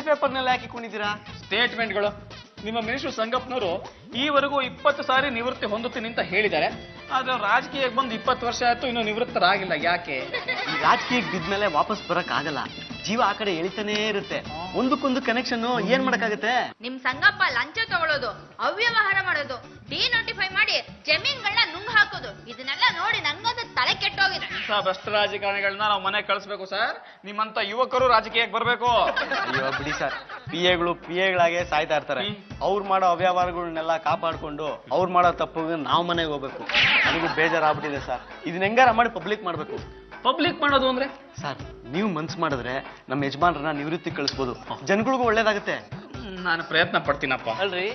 ಪೇಪರ್ನೆಲ್ಲ ಹಾಕಿ ಕುಣಿದ್ದೀರಾ? ಸ್ಟೇಟ್ಮೆಂಟ್ಗಳು. ನಿಮ್ಮ ಮಿನಿಸ್ಟರ್ ಸಂಗಪ್ಪನವರು ಈವರೆಗೂ 20 ಸಾರಿ ನಿವೃತ್ತಿ ಹೊಂದುತ್ತೀನಿ ಅಂತ ಹೇಳಿದ್ದಾರೆ. ಆದ್ರೆ ರಾಜಕೀಯಕ್ಕೆ ಬಂದು 20 ವರ್ಷ ಆಯ್ತು, ಇನ್ನೂ ನಿವೃತ್ತರಾಗಿಲ್ಲ. ಯಾಕೆ? ಈ ರಾಜಕೀಯಕ್ಕೆ ಬಿದ್ಮೇಲೆ ವಾಪಸ್ ಬರಕ್ ಆಗಲ್ಲ. ಜೀವ ಆ ಕಡೆ ಎಳಿತಾನೇ ಇರುತ್ತೆ. ಒಂದಕ್ಕೊಂದು ಕನೆಕ್ಷನ್ ಏನ್ ಮಾಡಕ್ಕಾಗತ್ತೆ? ನಿಮ್ ಸಂಗಪ್ಪ ಲಂಚ ತಗೊಳ್ಳೋದು, ಅವ್ಯವಹಾರ ಮಾಡೋದು, ಡಿನೋಟಿಫೈ ಮಾಡಿ ಜಮೀನ್ಗಳನ್ನ ನುಂಗ್ ಹಾಕೋದು, ಇದನ್ನೆಲ್ಲ ನೋಡಿ ನಂಗೊಂದು ತಲೆ ಕೆಟ್ಟೋಗಿದೆ. ಭ್ರಷ್ಟ ರಾಜಕಾರಣಿಗಳನ್ನ ನಾವು ಮನೆಗೆ ಕಳಿಸ್ಬೇಕು ಸರ್. ನಿಮ್ಮಂತ ಯುವಕರು ರಾಜಕೀಯಕ್ಕೆ ಬರ್ಬೇಕು. ಅಯ್ಯೋ ಬಿಡಿ ಸರ್, ಪಿಎಗಳಾಗೆ ಸಾಯ್ತಾ ಇರ್ತಾರೆ. ಅವ್ರು ಮಾಡೋ ಅವ್ಯವಹಾರಗಳನ್ನೆಲ್ಲ ಕಾಪಾಡ್ಕೊಂಡು ಅವ್ರು ಮಾಡೋ ತಪ್ಪಿಗೆ ನಾವು ಮನೆಗೆ ಹೋಗ್ಬೇಕು. ನನಗೂ ಬೇಜಾರಾಗ್ಬಿಟ್ಟಿದೆ ಸರ್. ಇದನ್ನ ಹೆಂಗಾರ ಮಾಡಿ ಪಬ್ಲಿಕ್ ಮಾಡ್ಬೇಕು. ಪಬ್ಲಿಕ್ ಮಾಡೋದು ಅಂದ್ರೆ ಸರ್, ನೀವು ಮನ್ಸು ಮಾಡಿದ್ರೆ ನಮ್ಮ ಯಜಮಾನ್ರನ್ನ ನಿವೃತ್ತಿ ಕಳಿಸ್ಬೋದು. ಜನಗಳಿಗೂ ಒಳ್ಳೇದಾಗುತ್ತೆ. ನಾನು ಪ್ರಯತ್ನ ಪಡ್ತೀನಪ್ಪ. ಅಲ್ರಿ,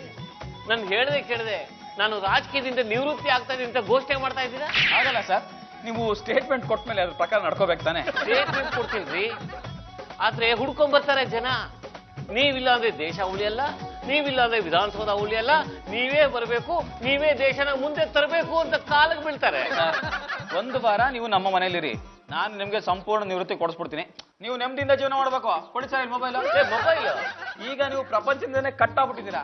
ನಾನು ಹೇಳ್ದೆ ಕೇಳಿದೆ, ನಾನು ರಾಜಕೀಯದಿಂದ ನಿವೃತ್ತಿ ಆಗ್ತಾ ಇದೀನಿ ಅಂತ ಘೋಷಣೆ ಮಾಡ್ತಾ ಇದ್ದೀರಾ? ಆಗಲ್ಲ ಸರ್, ನೀವು ಸ್ಟೇಟ್ಮೆಂಟ್ ಕೊಟ್ಟ ಮೇಲೆ ಅದ್ರ ಪ್ರಕಾರ ನಡ್ಕೋಬೇಕು ತಾನೆ. ಸ್ಟೇಟ್ಮೆಂಟ್ ಕೊಡ್ತೀನಿ, ಆದ್ರೆ ಹುಡ್ಕೊಂಡ್ ಬರ್ತಾರೆ ಜನ. ನೀವಿಲ್ಲ ಅಂದ್ರೆ ದೇಶ ಉಳಿಯಲ್ಲ, ನೀವಿಲ್ಲ ಅಂದ್ರೆ ವಿಧಾನಸೌಧ ಉಳಿಯಲ್ಲ, ನೀವೇ ಬರಬೇಕು, ನೀವೇ ದೇಶನ ಮುಂದೆ ತರಬೇಕು ಅಂತ ಕಾಲಕ್ಕೆ ಬೀಳ್ತಾರೆ. ಒಂದು ವಾರ ನೀವು ನಮ್ಮ ಮನೇಲಿರಿ, ನಾನು ನಿಮ್ಗೆ ಸಂಪೂರ್ಣ ನಿವೃತ್ತಿ ಕೊಡಿಸ್ಬಿಡ್ತೀನಿ. ನೀವು ನೆಮ್ಮದಿಯಿಂದ ಜೀವನ ಮಾಡ್ಬೇಕು. ಕೊಡಿ ಸರ್ ಮೊಬೈಲ್. ಮೊಬೈಲ್ ಈಗ ನೀವು ಪ್ರಪಂಚದಿಂದನೇ ಕಟ್ ಆಗ್ಬಿಟ್ಟಿದ್ದೀರಾ,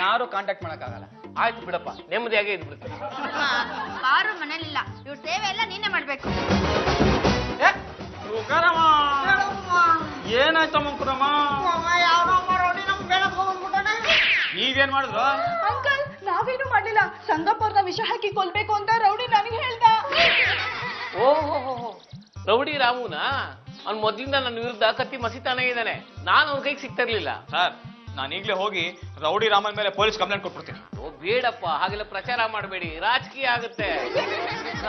ಯಾರು ಕಾಂಟ್ಯಾಕ್ಟ್ ಮಾಡಕ್ಕಾಗಲ್ಲ. ಆಯ್ತು ಬಿಡಪ್ಪ, ನೆಮ್ಮದಿಯಾಗಿ ಇದ್ಬಿಡ್ತೀನಿ. ಕಾರು ಮನೇಲಿಲ್ಲ, ಇವ್ರ ಸೇವೆ ಎಲ್ಲ ನೀನೇ ಮಾಡ್ಬೇಕು. ಏನಾಯ್ತು ಮಂಕುರಮ್ಮ? ನೀವೇನ್ ಮಾಡಿದ್ರು? ಅಂಕಲ್, ನಾವೇನು ಮಾಡ್ಲಿಲ್ಲ. ಸಂಗಪ್ಪ ಅವ್ರನ್ನ ವಿಷ ಹಾಕಿ ಕೊಲ್ಬೇಕು ಅಂತ ರೌಡಿ ನನಗೆ ಹೇಳ್ದ. ಓಹೋ, ರೌಡಿ ರಾಮುನಾ? ಅವ್ನು ಮೊದ್ಲಿಂದ ನನ್ನ ವಿರುದ್ಧ ಕತ್ತಿ ಮಸಿತಾನೇ ಇದ್ದಾನೆ. ನಾನು ಅವ್ನ ಕೈಗೆ ಸಿಗ್ತಾ ಇರ್ಲಿಲ್ಲ. ಸರ್, ನಾನು ಈಗಲೇ ಹೋಗಿ ರೌಡಿ ರಾಮನ್ ಮೇಲೆ ಪೊಲೀಸ್ ಕಂಪ್ಲೇಂಟ್ ಕೊಟ್ಬಿಡ್ತೀನಿ. ಓ ಬೇಡಪ್ಪ, ಹಾಗೆಲ್ಲ ಪ್ರಚಾರ ಮಾಡಬೇಡಿ, ರಾಜಕೀಯ ಆಗುತ್ತೆ.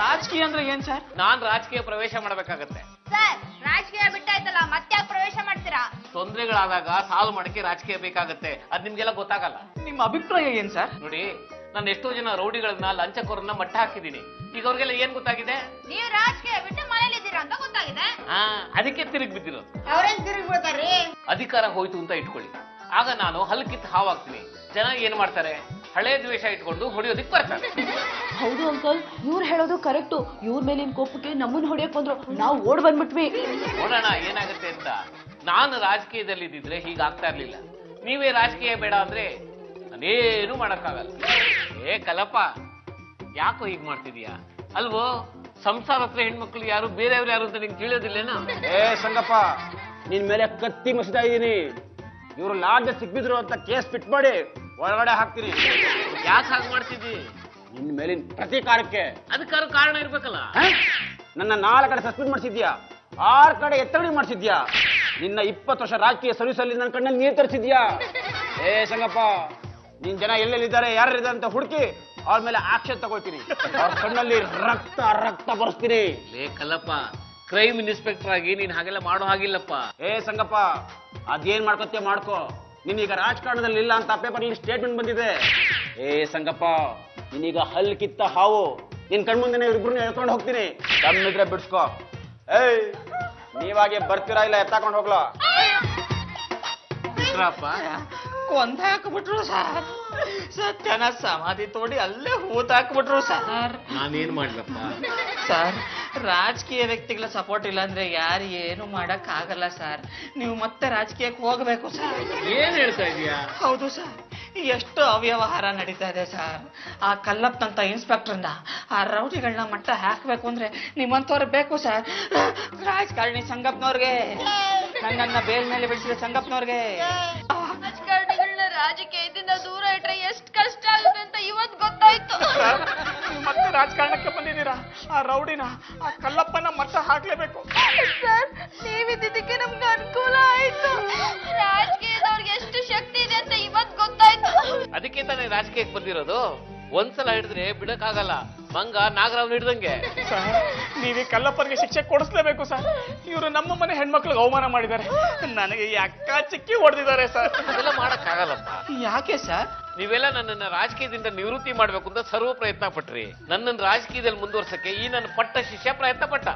ರಾಜಕೀಯ ಅಂದ್ರೆ ಏನ್ ಸರ್? ನಾನ್ ರಾಜಕೀಯ ಪ್ರವೇಶ ಮಾಡ್ಬೇಕಾಗತ್ತೆ. ಸರ್, ರಾಜಕೀಯ ಬಿಟ್ಟಾಯ್ತಲ್ಲ, ಮತ್ತೆ ಪ್ರವೇಶ ಮಾಡ್ತೀರಾ? ತೊಂದರೆಗಳಾದಾಗ ಸಾಲ್ವ್ ಮಾಡಕ್ಕೆ ರಾಜಕೀಯ ಬೇಕಾಗತ್ತೆ. ಅದ್ ನಿಮ್ಗೆಲ್ಲ ಗೊತ್ತಾಗಲ್ಲ. ನಿಮ್ಮ ಅಭಿಪ್ರಾಯ ಏನ್ ಸರ್? ನೋಡಿ, ನಾನು ಎಷ್ಟೋ ಜನ ರೌಡಿಗಳನ್ನ, ಲಂಚಕೋರನ್ನ ಮಟ್ಟ ಹಾಕಿದ್ದೀನಿ. ಈಗ ಅವ್ರಿಗೆಲ್ಲ ಏನ್ ಗೊತ್ತಾಗಿದೆ? ನೀವು ರಾಜಕೀಯ ಬಿಟ್ಟು ಮನೇಲಿದ್ದೀರಾ ಅಂತ ಗೊತ್ತಾಗಿದೆ. ಅದಕ್ಕೆ ತಿರುಗಿ ಬಿದ್ದಿರೋದು. ಅವ್ರೇನ್ ತಿರುಗಿ ಬಿಡ್ತಾರ್ರಿ? ಅಧಿಕಾರ ಹೋಯ್ತು ಅಂತ ಇಟ್ಕೊಳ್ಳಿ, ಆಗ ನಾನು ಹಲ್ಕಿತ್ತು ಹಾವಾಗ್ತೀನಿ. ಜನ ಏನ್ ಮಾಡ್ತಾರೆ? ಹಳೆ ದ್ವೇಷ ಇಟ್ಕೊಂಡು ಹೊಡೆಯೋದಿಕ್ ಬರ್ತಾರೆ. ಹೌದು ಅಂಕಲ್, ಇವ್ರು ಹೇಳೋದು ಕರೆಕ್ಟು. ಇವ್ರ ಮೇಲಿನ ಕೋಪಕ್ಕೆ ನಮ್ಮನ್ನ ಹೊಡೆಯಕ್ ಬಂದ್ರು, ನಾವು ಓಡ್ ಬಂದ್ಬಿಟ್ವಿ. ನೋಡೋಣ ಏನಾಗುತ್ತೆ ಅಂತ. ನಾನು ರಾಜಕೀಯದಲ್ಲಿ ಇದ್ದಿದ್ರೆ ಹೀಗಾಗ್ತಾ ಇರ್ಲಿಲ್ಲ. ನೀವೇ ರಾಜಕೀಯ ಬೇಡ ಅಂದ್ರೆ ನಾನೇನು ಮಾಡಕ್ಕಾಗಲ್ಲ. ಕಲಪ, ಯಾಕೋ ಹೀಗ್ ಮಾಡ್ತಿದೀಯಾ? ಅಲ್ವೋ, ಸಂಸಾರ ಹತ್ರ ಹೆಣ್ಮಕ್ಳು ಯಾರು, ಬೇರೆಯವ್ರು ಯಾರು ಅಂತ ನಿಂಗೆ ತಿಳಿಯೋದಿಲ್ಲೇನಾ? ಸಂಗಪ್ಪ, ನಿನ್ ಮೇಲೆ ಕತ್ತಿ ಮಸಿತಾ ಇದ್ದೀನಿ. ಇವ್ರು ಲಾಡ್ಜ್ ಸಿಕ್ಬಿದ್ರು ಅಂತ ಕೇಸ್ ಫಿಟ್ ಮಾಡಿ ಒಳಗಡೆ ಹಾಕ್ತೀನಿ. ಯಾಕೆ ಹಾಗೆ ಮಾಡ್ತಿದ್ದಿ? ನಿನ್ ಮೇಲಿನ ಪ್ರತೀಕಾರಕ್ಕೆ. ಅದಕ್ಕಾರು ಕಾರಣ ಇರ್ಬೇಕಲ್ಲ. ನನ್ನ 4 ಕಡೆ ಸಸ್ಪೆಂಡ್ ಮಾಡಿಸಿದ್ಯಾ, 6 ಕಡೆ ಎತ್ತಗಡಿ ಮಾಡಿಸಿದ್ಯಾ, ನಿನ್ನ 20 ವರ್ಷ ರಾಜಕೀಯ ಸರ್ವಿಸ್ ಅಲ್ಲಿ ನನ್ನ ಕಣ್ಣಲ್ಲಿ ನೀರು ತರಿಸಿದ್ಯಾ. ಸಂಗಪ್ಪ, ನಿನ್ ಜನ ಎಲ್ಲೆಲ್ಲಿದ್ದಾರೆ, ಯಾರಿದ್ದಾರೆ ಅಂತ ಹುಡುಕಿ ಅವ್ರ ಮೇಲೆ ಆಕ್ಷನ್ ತಗೊಳ್ತೀನಿ. ಅವ್ರ ಕಣ್ಣಲ್ಲಿ ರಕ್ತ ರಕ್ತ ಬರ್ಸ್ತೀನಿ. ಕಲ್ಲಪ್ಪ, ಕ್ರೈಮ್ ಇನ್ಸ್ಪೆಕ್ಟರ್ ಆಗಿ ನೀನ್ ಹಾಗೆಲ್ಲ ಮಾಡೋ ಹಾಗಿಲ್ಲಪ್ಪ. ಸಂಗಪ್ಪ, ಅದೇನ್ ಮಾಡ್ಕೊತೀಯ ಮಾಡ್ಕೋ. ನೀನೀಗ ರಾಜಕಾರಣದಲ್ಲಿ ಇಲ್ಲ ಅಂತ ಪೇಪರ್ನಲ್ಲಿ ಸ್ಟೇಟ್ಮೆಂಟ್ ಬಂದಿದೆ. ಸಂಗಪ್ಪ, ನೀನೀಗ ಹಲ್ ಕಿತ್ತ ಹಾವು. ನಿನ್ ಕಣ್ಮುಂದೆ ಇವ್ರಿಬ್ರನ್ನ ಎಳ್ಕೊಂಡು ಹೋಗ್ತೀನಿ. ಕಮ್ಮಿದ್ರೆ ಬಿಡ್ಸ್ಕೋ. ನೀವಾಗೆ ಬರ್ತೀರಾ ಇಲ್ಲ ಎತ್ತಾಕೊಂಡು ಹೋಗ್ಲೋ? ಕೊಂದ ಹಾಕ್ಬಿಟ್ರು ಸರ್. ಸತ್ಯನ ಸಮಾಧಿ ತೋಡಿ ಅಲ್ಲೇ ಹೂತ್ ಹಾಕ್ಬಿಟ್ರು ಸರ್. ನಾನೇನ್ ಮಾಡ್ಲಪ್ಪ ಸರ್, ರಾಜಕೀಯ ವ್ಯಕ್ತಿಗಳ ಸಪೋರ್ಟ್ ಇಲ್ಲ ಅಂದ್ರೆ ಯಾರು ಏನು ಮಾಡಕ್ ಆಗಲ್ಲ ಸರ್. ನೀವು ಮತ್ತೆ ರಾಜಕೀಯಕ್ಕೆ ಹೋಗ್ಬೇಕು ಸರ್. ಏನ್ ಹೇಳ್ತಾ ಇದೀಯಾ? ಹೌದು ಸರ್, ಎಷ್ಟು ಅವ್ಯವಹಾರ ನಡೀತಾ ಇದೆ ಸರ್. ಆ ಕಲ್ಲಪ್ಪನಂತ ಇನ್ಸ್ಪೆಕ್ಟರ್ನ, ಆ ರೌಡಿಗಳನ್ನ ಮಟ್ಟ ಹಾಕ್ಬೇಕು ಅಂದ್ರೆ ನಿಮ್ಮಂತವ್ರು ಬೇಕು ಸರ್. ರಾಜಕಾರಣಿ ಸಂಗಪ್ಪನವ್ರಿಗೆ, ನನ್ನನ್ನ ಬೇಲ್ ಮೇಲೆ ಬಿಡಿಸಿದ ಸಂಗಪ್ಪನವ್ರಿಗೆ. ರಾಜಕಾರಣಿಗಳನ್ನ ರಾಜಕೀಯದಿಂದ ದೂರ ಇಟ್ರೆ ಎಷ್ಟು ಕಷ್ಟ ಆಗುತ್ತೆ ಅಂತ ಇವತ್ತು ಗೊತ್ತಾಯ್ತು. ನೀವು ಮತ್ತೆ ರಾಜಕಾರಣಕ್ಕೆ ಬಂದಿದ್ದೀರಾ. ಆ ರೌಡಿನ, ಆ ಕಲ್ಲಪ್ಪನ ಮಟ್ಟ ಹಾಕ್ಲೇಬೇಕು ಸರ್. ನೀವಿದ್ದಕ್ಕೆ ನಮ್ಗೆ ಅನುಕೂಲ ಆಯ್ತು. ರಾಜಕೀಯದವ್ರಿಗೆ ಎಷ್ಟು ಶಕ್ತಿ ಇದೆ ಅಂತ ಇವತ್ತು ಗೊತ್ತಾಯ್ತು. ಅದಕ್ಕೆ ತಾನೇ ರಾಜಕೀಯಕ್ಕೆ ಬಂದಿರೋದು. ಒಂದ್ಸಲ ಹಿಡಿದ್ರೆ ಬಿಡಕ್ಕಾಗಲ್ಲ. ಮಂಗ ನಾಗರಾವ್ ಹಿಡ್ದಂಗೆ. ನೀವೇ ಕಲ್ಲಪ್ಪನಿಗೆ ಶಿಕ್ಷೆ ಕೊಡಿಸ್ಲೇಬೇಕು ಸರ್. ಇವರು ನಮ್ಮ ಮನೆ ಹೆಣ್ಮಕ್ಳಿಗೆ ಅವಮಾನ ಮಾಡಿದ್ದಾರೆ. ನನಗೆ ಈ ಅಕ್ಕ ಚಿಕ್ಕಿ ಹೊಡೆದಿದ್ದಾರೆ ಸರ್. ಅದೆಲ್ಲ ಮಾಡಕ್ಕಾಗಲ್ಲಪ್ಪ. ಯಾಕೆ ಸರ್? ನೀವೆಲ್ಲ ನನ್ನನ್ನ ರಾಜಕೀಯದಿಂದ ನಿವೃತ್ತಿ ಮಾಡ್ಬೇಕು ಅಂತ ಸರ್ವ ಪ್ರಯತ್ನ ಪಟ್ರಿ. ನನ್ನನ್ನು ರಾಜಕೀಯದಲ್ಲಿ ಮುಂದುವರ್ಸಕ್ಕೆ ಈ ನನ್ನ ಪಟ್ಟ ಶಿಷ್ಯ ಪ್ರಯತ್ನ ಪಟ್ಟ.